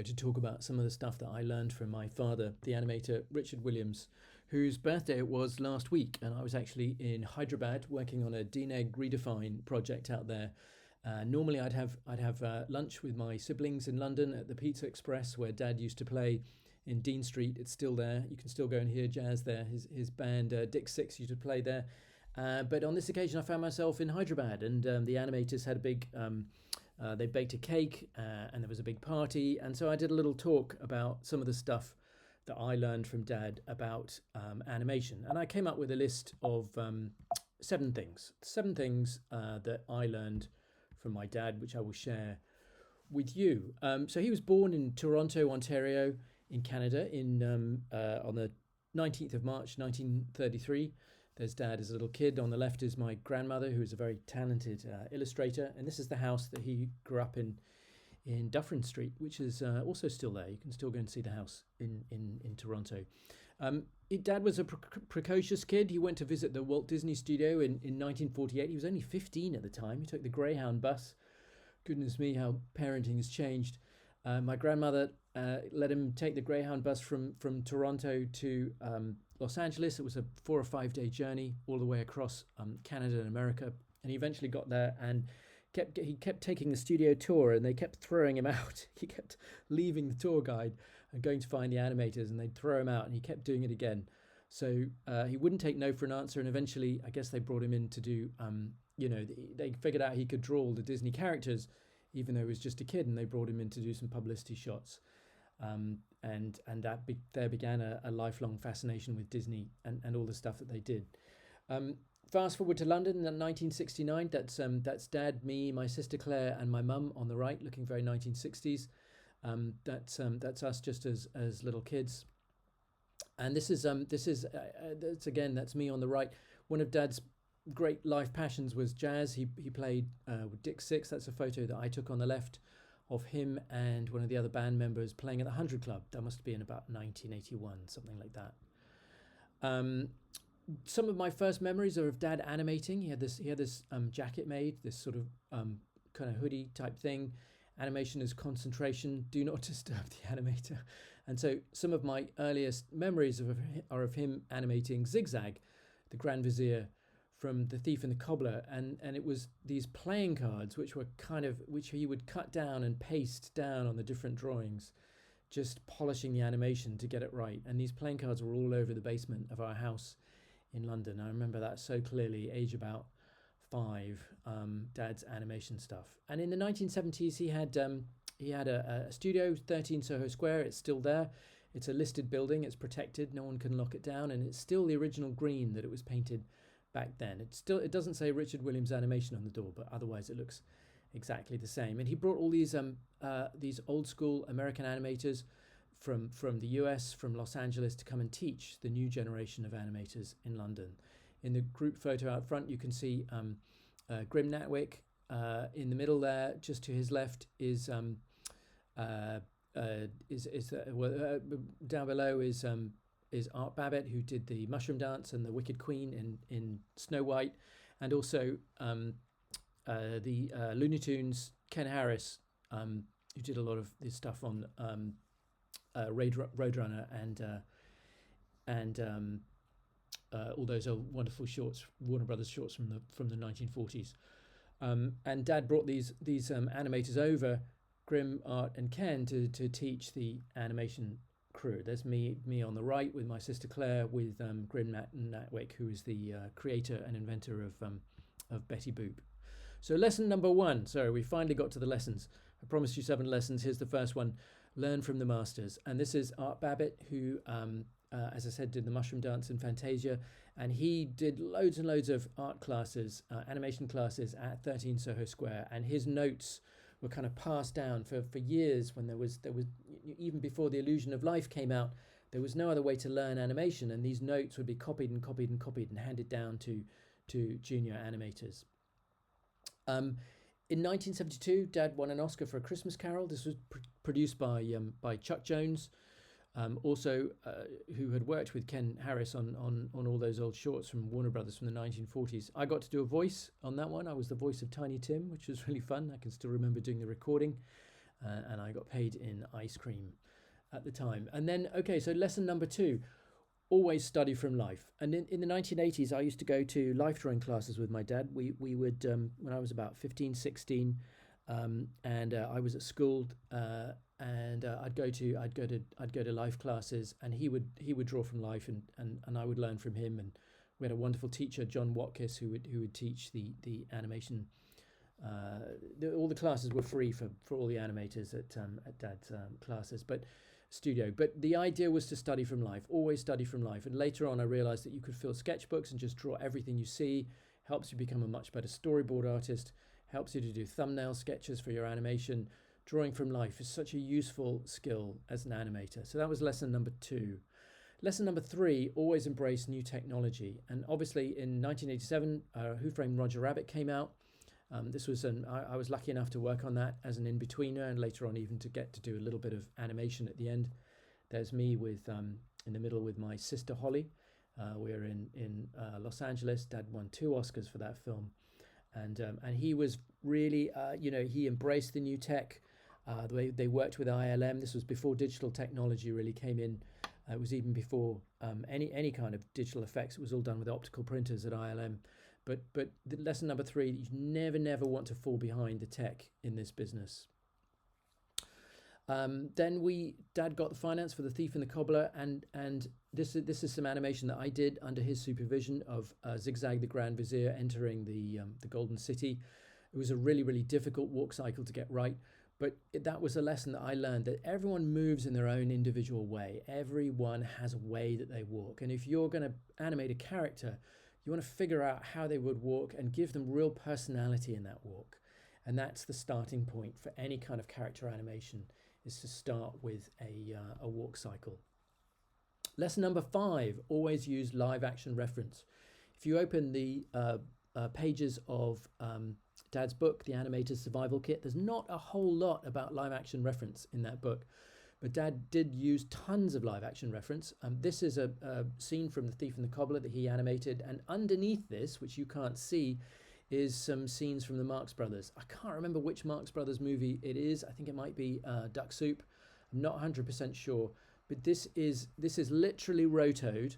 to talk about some of the stuff that I learned from my father, the animator Richard Williams, whose birthday it was last week. And I was actually in Hyderabad working on a DNEG Redefine project out there. Normally, I'd have lunch with my siblings in London at the Pizza Express, where Dad used to play in Dean Street. It's still there. You can still go and hear jazz there. His band Dick Six used to play there. But on this occasion, I found myself in Hyderabad, and the animators had a big. They baked a cake, and there was a big party, and so I did a little talk about some of the stuff that I learned from Dad about animation, and I came up with a list of 7 things that I learned from my dad, which I will share with you. So he was born in Toronto, Ontario, in Canada, on the 19th of March, 1933. There's Dad as a little kid. On the left is my grandmother, who is a very talented illustrator. And this is the house that he grew up in Dufferin Street, which is also still there. You can still go and see the house in Toronto. Dad was a precocious kid. He went to visit the Walt Disney Studio in 1948. He was only 15 at the time. He took the Greyhound bus. Goodness me, how parenting has changed. My grandmother let him take the Greyhound bus from Toronto to Los Angeles. It was a 4 or 5 day journey all the way across Canada and America. And he eventually got there and he kept taking the studio tour, and they kept throwing him out. He kept leaving the tour guide and going to find the animators, and they'd throw him out, and he kept doing it again. So he wouldn't take no for an answer, and eventually I guess they brought him in to do, they figured out he could draw all the Disney characters, even though he was just a kid, and they brought him in to do some publicity shots. And there began a lifelong fascination with Disney and all the stuff that they did. Fast forward to London in 1969. That's Dad, me, my sister Claire, and my mum on the right, looking very 1960s. That's us just as little kids. And that's me on the right. One of Dad's great life passions was jazz. He played with Dick Six. That's a photo that I took on the left of him and one of the other band members playing at the 100 Club. That must have been about 1981, something like that. Some of my first memories are of Dad animating. He had this jacket made, this sort of kind of hoodie type thing. Animation is concentration. Do not disturb the animator. And so some of my earliest memories are of him animating Zigzag, the Grand Vizier from The Thief and the Cobbler, and it was these playing cards which he would cut down and paste down on the different drawings, just polishing the animation to get it right. And these playing cards were all over the basement of our house in London. I remember that so clearly, age about 5, Dad's animation stuff. And in the 1970s, he had a studio, 13 Soho Square. It's still there. It's a listed building. It's protected. No one can lock it down, and it's still the original green that it was painted back then. It doesn't say Richard Williams Animation on the door, but otherwise it looks exactly the same. And he brought all these old school American animators from the US, from Los Angeles, to come and teach the new generation of animators in London. In the group photo out front, you can see Grim Natwick. In the middle there, just to his left, is down below is Art Babbitt, who did the Mushroom Dance and the Wicked Queen in Snow White, and also the Looney Tunes, Ken Harris, who did a lot of this stuff on Roadrunner and all those old wonderful shorts, Warner Brothers shorts from the 1940s. And Dad brought these animators over, Grim, Art, and Ken, to teach the animation crew. There's me on the right with my sister Claire, with Grim Natwick, who is the creator and inventor of Betty Boop. So lesson number 1. So we finally got to the lessons. I promised you 7 lessons. Here's the first one. Learn from the masters. And this is Art Babbitt, who, as I said, did the Mushroom Dance and Fantasia. And he did loads and loads of art classes, animation classes at 13 Soho Square. And his notes were kind of passed down for years. When there was even before The Illusion of Life came out, there was no other way to learn animation, and these notes would be copied and copied and copied and handed down to junior animators. In 1972, Dad won an Oscar for A Christmas Carol. This was produced by Chuck Jones, who had worked with Ken Harris on all those old shorts from Warner Brothers from the 1940s. I got to do a voice on that one. I was the voice of Tiny Tim, which was really fun. I can still remember doing the recording. and I got paid in ice cream at the time. And then, okay, so lesson number 2, always study from life. And in the 1980s, I used to go to life drawing classes with my dad. We would, when I was about 15, 16, and I was at school, and I'd go to life classes, and he would draw from life, and I would learn from him. And we had a wonderful teacher, John Watkiss, who would teach the animation. All the classes were free for all the animators at Dad's classes, but the idea was to study from life, always study from life. And later on I realized that you could fill sketchbooks and just draw everything you see. Helps you become a much better storyboard artist, helps you to do thumbnail sketches for your animation. Drawing from life is such a useful skill as an animator. So that was lesson number 2. Lesson number 3, always embrace new technology. And obviously in 1987, Who Framed Roger Rabbit came out. This was I was lucky enough to work on that as an in-betweener, and later on even to get to do a little bit of animation at the end. There's me with in the middle with my sister Holly. We're in Los Angeles. Dad won 2 Oscars for that film, and he was really he embraced the new tech. The way they worked with ILM. This was before digital technology really came in. It was even before any kind of digital effects. It was all done with optical printers at ILM. But the lesson number 3, you never want to fall behind the tech in this business. Then Dad got the finance for The Thief and the Cobbler, and this is some animation that I did under his supervision of Zigzag the Grand Vizier entering the Golden City. It was a really difficult walk cycle to get right, but that was a lesson that I learned, that everyone moves in their own individual way. Everyone has a way that they walk, and if you're going to animate a character, you want to figure out how they would walk and give them real personality in that walk. And that's the starting point for any kind of character animation, is to start with a walk cycle. Lesson number 5, always use live action reference. If you open the pages of Dad's book, The Animator's Survival Kit, there's not a whole lot about live action reference in that book. But Dad did use tons of live action reference. This is a scene from The Thief and the Cobbler that he animated. And underneath this, which you can't see, is some scenes from the Marx Brothers. I can't remember which Marx Brothers movie it is. I think it might be Duck Soup. I'm not 100% sure. But this is literally rotoed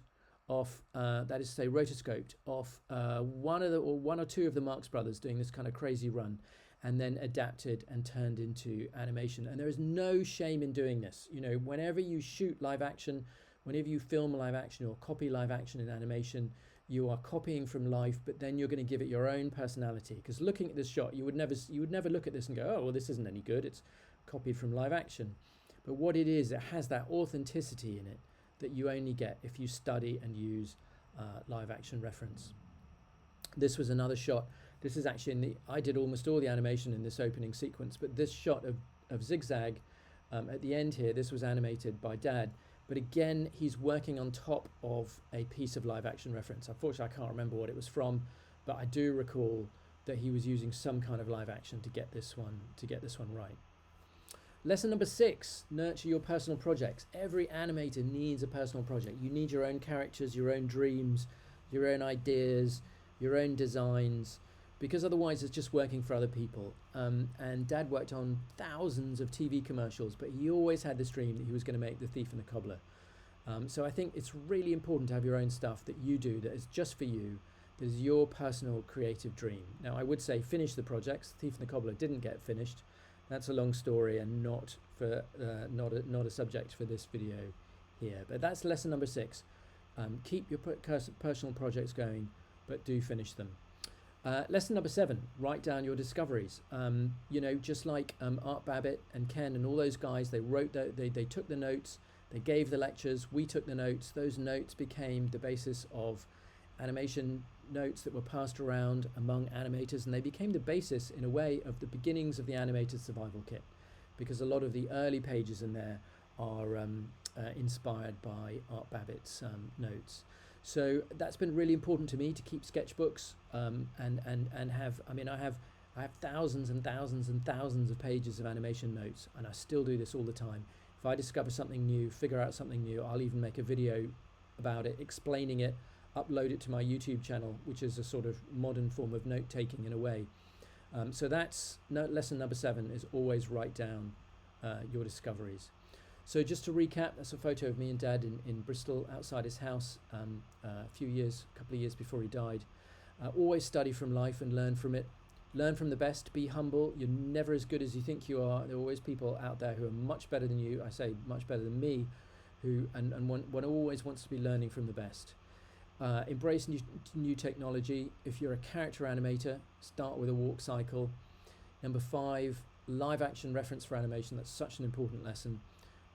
off, that is to say rotoscoped off one or two of the Marx Brothers doing this kind of crazy run, and then adapted and turned into animation. And there is no shame in doing this. You know, whenever you shoot live action, whenever you film live action or copy live action in animation, you are copying from life, but then you're going to give it your own personality. Because looking at this shot, you would never look at this and go, oh, well, this isn't any good. It's copied from live action. But what it is, it has that authenticity in it that you only get if you study and use live action reference. This was another shot. This is actually I did almost all the animation in this opening sequence, but this shot of Zigzag at the end here, this was animated by Dad. But again, he's working on top of a piece of live action reference. Unfortunately, I can't remember what it was from, but I do recall that he was using some kind of live action to get this one right. Lesson number 6, nurture your personal projects. Every animator needs a personal project. You need your own characters, your own dreams, your own ideas, your own designs, because otherwise it's just working for other people. And Dad worked on thousands of TV commercials, but he always had this dream that he was going to make The Thief and the Cobbler. So I think it's really important to have your own stuff that you do that is just for you, that is your personal creative dream. Now, I would say finish the projects. The Thief and the Cobbler didn't get finished. That's a long story and not a subject for this video here. But that's lesson number 6. Keep your personal projects going, but do finish them. Lesson number 7, write down your discoveries. You know, just like Art Babbitt and Ken and all those guys, they took the notes, they gave the lectures, we took the notes. Those notes became the basis of animation notes that were passed around among animators, and they became the basis, in a way, of the beginnings of the Animator's Survival Kit, because a lot of the early pages in there are inspired by Art Babbitt's notes. So that's been really important to me, to keep sketchbooks and have, I have thousands and thousands and thousands of pages of animation notes, and I still do this all the time. If I discover something new, figure out something new, I'll even make a video about it, explaining it, upload it to my YouTube channel, which is a sort of modern form of note-taking in a way. So that's lesson number 7, is always write down your discoveries. So just to recap, that's a photo of me and Dad in Bristol outside his house a couple of years before he died. Always study from life and learn from it. Learn from the best, be humble. You're never as good as you think you are. There are always people out there who are much better than you, I say much better than me, and one always wants to be learning from the best. Embrace new technology. If you're a character animator, start with a walk cycle. Number 5, live action reference for animation. That's such an important lesson.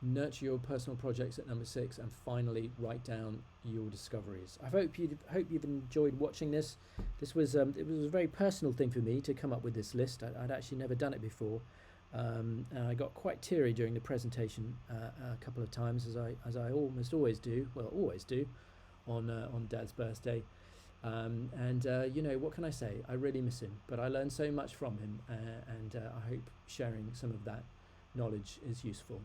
Nurture your personal projects at number 6, and finally write down your discoveries. I hope you've enjoyed watching this. This was it was a very personal thing for me to come up with this list. I'd actually never done it before, and I got quite teary during the presentation a couple of times, as I almost always do. Well, always do on Dad's birthday. You know, what can I say? I really miss him, but I learned so much from him, and I hope sharing some of that knowledge is useful.